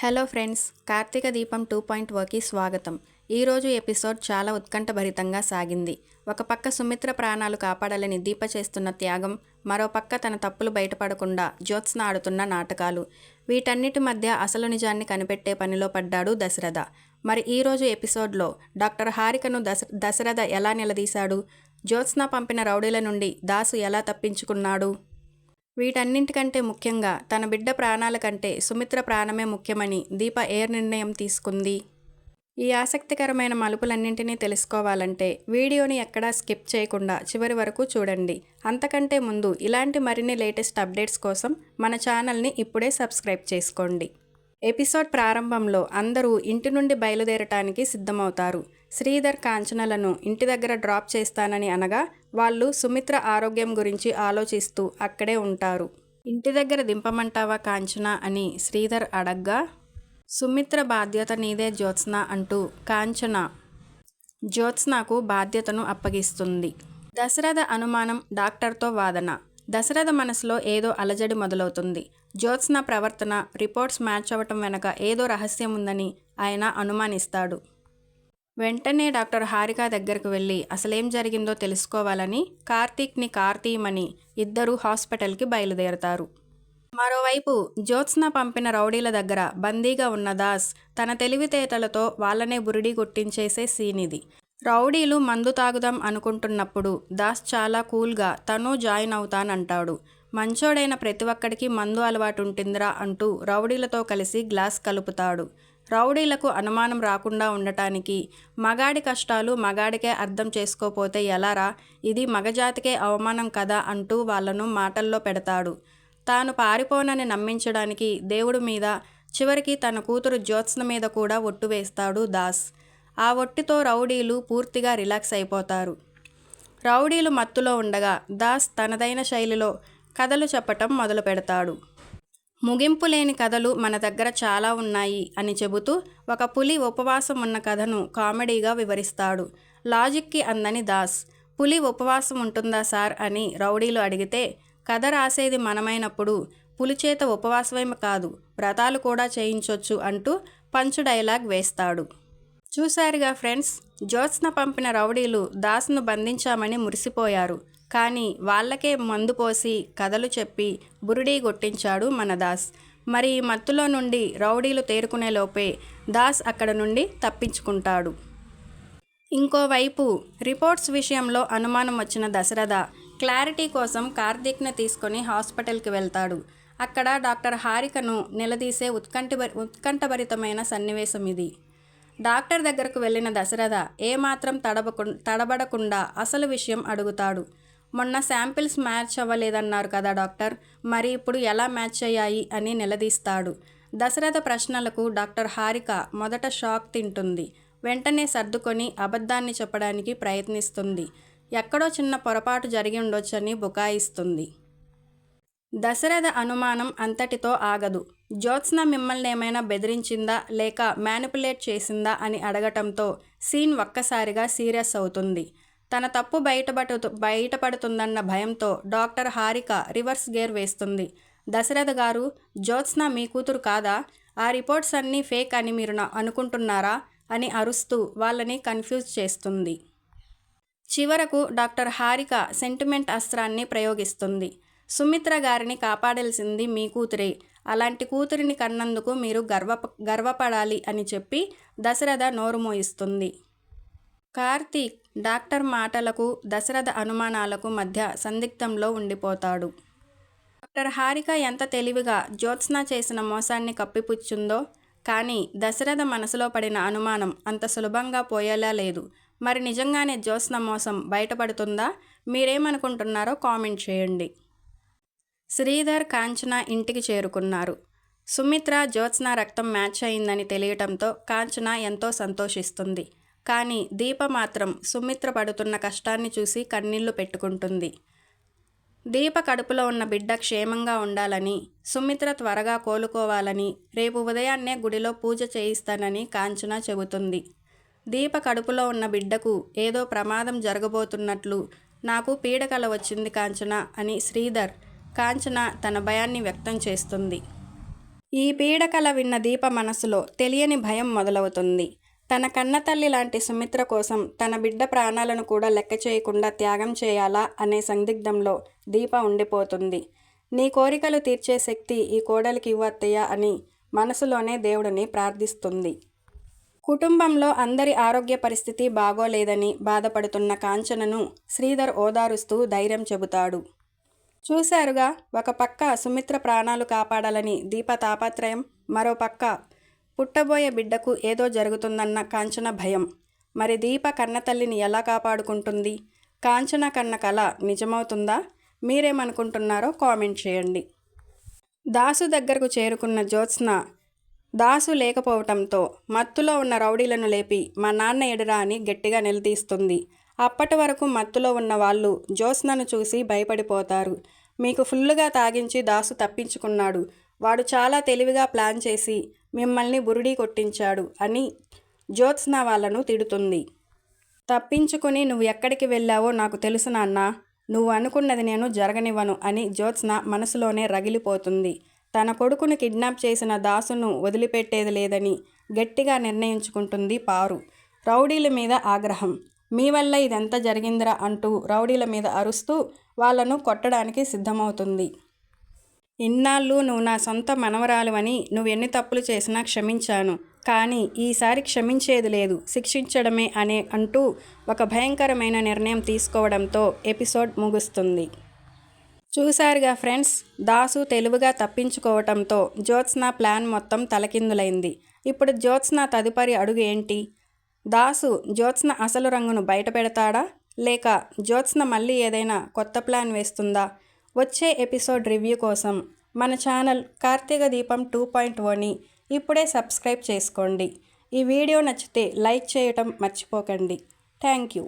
Hello friends, Karthika దీపం 2.0కి స్వాగతం. ఈరోజు ఎపిసోడ్ చాలా ఉత్కంఠభరితంగా సాగింది. ఒక పక్క సుమిత్ర ప్రాణాలు కాపాడాలని దీప చేస్తున్న త్యాగం, మరో పక్క తన తప్పులు బయటపడకుండా జ్యోత్స్న ఆడుతున్న నాటకాలు. వీటన్నిటి మధ్య అసలు నిజాన్ని కనిపెట్టే పనిలో పడ్డాడు దశరథ. మరి ఈరోజు ఎపిసోడ్లో డాక్టర్ హారికను దశరథ ఎలా నిలదీశాడు? జ్యోత్స్న పంపిన రౌడీల నుండి దాసు ఎలా తప్పించుకున్నాడు? వీటన్నింటికంటే ముఖ్యంగా తన బిడ్డ ప్రాణాల కంటే సుమిత్ర ప్రాణమే ముఖ్యమని దీప ఏ నిర్ణయం తీసుకుంది? ఈ ఆసక్తికరమైన మలుపులన్నింటినీ తెలుసుకోవాలంటే వీడియోని ఎక్కడా స్కిప్ చేయకుండా చివరి వరకు చూడండి. అంతకంటే ముందు ఇలాంటి మరిన్ని లేటెస్ట్ అప్డేట్స్ కోసం మన ఛానల్ని ఇప్పుడే సబ్స్క్రైబ్ చేసుకోండి. ఎపిసోడ్ ప్రారంభంలో అందరూ ఇంటి నుండి బయలుదేరటానికి సిద్ధమవుతారు. శ్రీధర్ కాంచనలను ఇంటి దగ్గర డ్రాప్ చేస్తానని అనగా వాళ్ళు సుమిత్ర ఆరోగ్యం గురించి ఆలోచిస్తూ అక్కడే ఉంటారు. ఇంటి దగ్గర దింపమంటావా కాంచన అని శ్రీధర్ అడగ్గా, సుమిత్ర బాధ్యత నీదే జ్యోత్స్న అంటూ కాంచన జ్యోత్స్నకు బాధ్యతను అప్పగిస్తుంది. దశరథ అనుమానం, డాక్టర్తో వాదన. దశరథ మనసులో ఏదో అలజడి మొదలవుతుంది. జ్యోత్స్న ప్రవర్తన, రిపోర్ట్స్ మ్యాచ్ అవ్వటం వెనక ఏదో రహస్యం ఉందని ఆయన అనుమానిస్తాడు. వెంటనే డాక్టర్ హారిక దగ్గరకు వెళ్ళి అసలేం జరిగిందో తెలుసుకోవాలని కార్తీక్ని కార్తీయమని ఇద్దరూ హాస్పిటల్కి బయలుదేరతారు. మరోవైపు జ్యోత్స్న పంపిన రౌడీల దగ్గర బందీగా ఉన్న దాస్ తన తెలివితేటలతో వాళ్ళనే బురిడి కొట్టించేసే సీన్ ఇది. రౌడీలు మందు తాగుదాం అనుకుంటున్నప్పుడు దాస్ చాలా కూల్గా తను జాయిన్ అవుతానంటాడు. మంచోడైన ప్రతి ఒక్కడికి మందు అలవాటు ఉంటుందిరా అంటూ రౌడీలతో కలిసి గ్లాస్ కలుపుతాడు. రౌడీలకు అనుమానం రాకుండా ఉండటానికి మగాడి కష్టాలు మగాడికే అర్థం చేసుకోపోతే ఎలారా, ఇది మగజాతికే అవమానం కదా అంటూ వాళ్ళను మాటల్లో పెడతాడు. తాను పారిపోనని నమ్మించడానికి దేవుడి మీద, చివరికి తన కూతురు జ్యోత్స్న మీద కూడా ఒట్టు వేస్తాడు దాస్. ఆ ఒట్టితో రౌడీలు పూర్తిగా రిలాక్స్ అయిపోతారు. రౌడీలు మత్తులో ఉండగా దాస్ తనదైన శైలిలో కథలు చెప్పటం మొదలు పెడతాడు. ముగింపు లేని కథలు మన దగ్గర చాలా ఉన్నాయి అని చెబుతూ ఒక పులి ఉపవాసం ఉన్న కథను కామెడీగా వివరిస్తాడు. లాజిక్కి అందని దాస్, పులి ఉపవాసం ఉంటుందా సార్ అని రౌడీలు అడిగితే, కథ రాసేది మనమైనప్పుడు పులిచేత ఉపవాసమేమి కాదు, వ్రతాలు కూడా చేయించొచ్చు అంటూ పంచు డైలాగ్ వేస్తాడు. చూశారుగా ఫ్రెండ్స్, జ్యోత్స్న పంపిన రౌడీలు దాస్ను బంధించామని మురిసిపోయారు. కానీ వాళ్ళకే మందు పోసి కథలు చెప్పి బురిడీ కొట్టించాడు మన దాస్. మరి ఈ మత్తులో నుండి రౌడీలు తేరుకునే లోపే దాస్ అక్కడ నుండి తప్పించుకుంటాడు. ఇంకోవైపు రిపోర్ట్స్ విషయంలో అనుమానం వచ్చిన దశరథ క్లారిటీ కోసం కార్తీక్ని తీసుకొని హాస్పిటల్కి వెళ్తాడు. అక్కడ డాక్టర్ హారికను నిలదీసే ఉత్కంఠభరితమైన సన్నివేశం ఇది. డాక్టర్ దగ్గరకు వెళ్ళిన దశరథ ఏమాత్రం తడబడకుండా అసలు విషయం అడుగుతాడు. మొన్న శాంపిల్స్ మ్యాచ్ అవ్వలేదన్నారు కదా డాక్టర్, మరి ఇప్పుడు ఎలా మ్యాచ్ అయ్యాయి అని నిలదీస్తాడు. దశరథ ప్రశ్నలకు డాక్టర్ హారిక మొదట షాక్ తింటుంది. వెంటనే సర్దుకొని అబద్ధాన్ని చెప్పడానికి ప్రయత్నిస్తుంది. ఎక్కడో చిన్న పొరపాటు జరిగి ఉండొచ్చని బుకాయిస్తుంది. దశరథ అనుమానం అంతటితో ఆగదు. జ్యోత్స్న మిమ్మల్ని ఏమైనా బెదిరించిందా లేక మ్యానిపులేట్ చేసిందా అని అడగటంతో సీన్ ఒక్కసారిగా సీరియస్ అవుతుంది. తన తప్పు బయటపడుతుందన్న భయంతో డాక్టర్ హారిక రివర్స్ గేర్ వేస్తుంది. దశరథ గారు, జ్యోత్స్న మీ కూతురు కాదా? ఆ రిపోర్ట్స్ అన్నీ ఫేక్ అని మీరు అనుకుంటున్నారా అని అరుస్తూ వాళ్ళని కన్ఫ్యూజ్ చేస్తుంది. చివరకు డాక్టర్ హారిక సెంటిమెంట్ అస్త్రాన్ని ప్రయోగిస్తుంది. సుమిత్ర గారిని కాపాడాల్సింది మీ కూతురే, అలాంటి కూతురిని కన్నందుకు మీరు గర్వపడాలి అని చెప్పి దశరథ నోరు మోయిస్తుంది. కార్తీక్ డాక్టర్ మాటలకు దశరథ అనుమానాలకు మధ్య సందిగ్ధంలో ఉండిపోతాడు. డాక్టర్ హారిక ఎంత తెలివిగా జ్యోత్స్న చేసిన మోసాన్ని కప్పిపుచ్చుందో, కానీ దశరథ మనసులో పడిన అనుమానం అంత సులభంగా పోయేలా లేదు. మరి నిజంగానే జ్యోత్స్న మోసం బయటపడుతుందా? మీరేమనుకుంటున్నారో కామెంట్ చేయండి. శ్రీధర్, కాంచన ఇంటికి చేరుకున్నారు. సుమిత్ర, జ్యోత్స్న రక్తం మ్యాచ్ అయిందని తెలియటంతో కాంచన ఎంతో సంతోషిస్తుంది. కానీ దీప మాత్రం సుమిత్ర పడుతున్న కష్టాన్ని చూసి కన్నీళ్లు పెట్టుకుంటుంది. దీప కడుపులో ఉన్న బిడ్డ క్షేమంగా ఉండాలని, సుమిత్ర త్వరగా కోలుకోవాలని రేపు ఉదయాన్నే గుడిలో పూజ చేయిస్తానని కాంచన చెబుతుంది. దీప కడుపులో ఉన్న బిడ్డకు ఏదో ప్రమాదం జరగబోతున్నట్లు నాకు పీడకల వచ్చింది కాంచన అని శ్రీధర్, కాంచన తన భయాన్ని వ్యక్తం చేస్తుంది. ఈ పీడకల విన్న దీప మనసులో తెలియని భయం మొదలవుతుంది. తన కన్నతల్లి లాంటి సుమిత్ర కోసం తన బిడ్డ ప్రాణాలను కూడా లెక్క చేయకుండా త్యాగం చేయాలా అనే సందిగ్ధంలో దీప ఉండిపోతుంది. నీ కోరికలు తీర్చే శక్తి ఈ కోడలికి ఇవ్వత్తయ్యా అని మనసులోనే దేవుడిని ప్రార్థిస్తుంది. కుటుంబంలో అందరి ఆరోగ్య పరిస్థితి బాగోలేదని బాధపడుతున్న కాంచనను శ్రీధర్ ఓదారుస్తూ ధైర్యం చెబుతాడు. చూశారుగా, ఒక పక్క సుమిత్ర ప్రాణాలు కాపాడాలని దీప తాపత్రయం, మరో పక్క పుట్టబోయే బిడ్డకు ఏదో జరుగుతుందన్న కాంచన భయం. మరి దీప కన్నతల్లిని ఎలా కాపాడుకుంటుంది? కాంచన కన్న కల నిజమవుతుందా? మీరేమనుకుంటున్నారో కామెంట్ చేయండి. దాసు దగ్గరకు చేరుకున్న జ్యోత్స్న దాసు లేకపోవటంతో మత్తులో ఉన్న రౌడీలను లేపి మా నాన్న ఎడురా అని గట్టిగా నిలదీస్తుంది. అప్పటి వరకు మత్తులో ఉన్న వాళ్ళు జ్యోత్స్నను చూసి భయపడిపోతారు. మీకు ఫుల్లుగా తాగించి దాసు తప్పించుకున్నాడు, వాడు చాలా తెలివిగా ప్లాన్ చేసి మిమ్మల్ని బురుడీ కొట్టించాడు అని జ్యోత్స్న వాళ్ళను తిడుతుంది. తప్పించుకుని నువ్వు ఎక్కడికి వెళ్ళావో నాకు తెలుసు నాన్న, నువ్వు అనుకున్నది నేను జరగనివ్వను అని జ్యోత్స్న మనసులోనే రగిలిపోతుంది. తన కొడుకును కిడ్నాప్ చేసిన దాసును వదిలిపెట్టేది లేదని గట్టిగా నిర్ణయించుకుంటుంది పారు. రౌడీల మీద ఆగ్రహం. మీ వల్ల ఇదంతా జరిగిందిరా అంటూ రౌడీల మీద అరుస్తూ వాళ్ళను కొట్టడానికి సిద్ధమవుతుంది. ఇన్నాళ్ళు నువ్వు నా సొంత మనవరాలువని నువ్వెన్ని తప్పులు చేసినా క్షమించాను, కానీ ఈసారి క్షమించేది లేదు, శిక్షించడమే అనే అంటూ ఒక భయంకరమైన నిర్ణయం తీసుకోవడంతో ఎపిసోడ్ ముగుస్తుంది. చూశారుగా ఫ్రెండ్స్, దాసు తెలివిగా తప్పించుకోవటంతో జ్యోత్స్న ప్లాన్ మొత్తం తలకిందులైంది. ఇప్పుడు జ్యోత్స్న తదుపరి అడుగు ఏంటి? దాసు జ్యోత్స్న అసలు రంగును బయట పెడతాడా, లేక జ్యోత్స్న మళ్ళీ ఏదైనా కొత్త ప్లాన్ వేస్తుందా? వచ్చే ఎపిసోడ్ రివ్యూ కోసం మన ఛానల్ కార్తీక దీపం 2.0ని ఇప్పుడే సబ్స్క్రైబ్ చేసుకోండి. ఈ వీడియో నచ్చితే లైక్ చేయటం మర్చిపోకండి. Thank you.